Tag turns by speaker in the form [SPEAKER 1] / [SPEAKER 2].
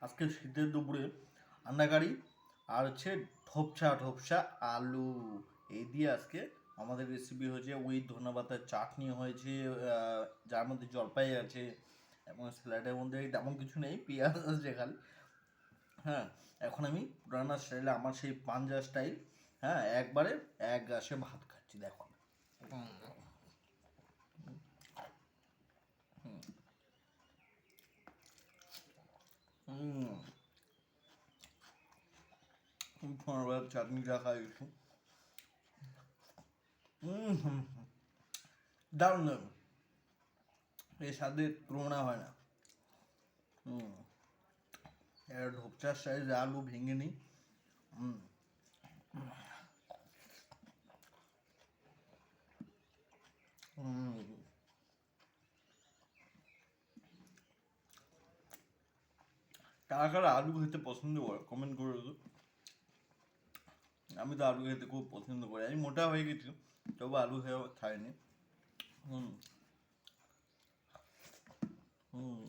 [SPEAKER 1] আজকে শীতের দুপুরে আন্ডাকারি আর হচ্ছে ঢোপসা আলু এই দিয়ে আজকে আমাদের রেসিপি হয়েছে। উইথ ধনেপাতার চাটনি হয়েছে, যার মধ্যে জলপাই আছে এবং স্যালাডের মধ্যে তেমন কিছু নেই, পেঁয়াজ আছে খালি। হ্যাঁ, এখন আমি পুরানা স্টাইলে, আমার সেই পাঞ্জা স্টাইল, হ্যাঁ, একবারে এক গ্লাসে ভাত খাচ্ছি, দেখো। হুম, চাটনিটা খাই একটু। হুম, দারুণ দারুণ, এই স্বাদের তুলনা হয় না। হুম, এর ঢোকচার সাইজ আলু ভেঙে নিই। হুম, হুম, কারা কারা আলু খেতে পছন্দ করে কমেন্ট করে তো। আমি তো আলু খেতে খুব পছন্দ করি, আমি মোটা হয়ে গেছি তবু আলু খাইনি। হুম, হুম,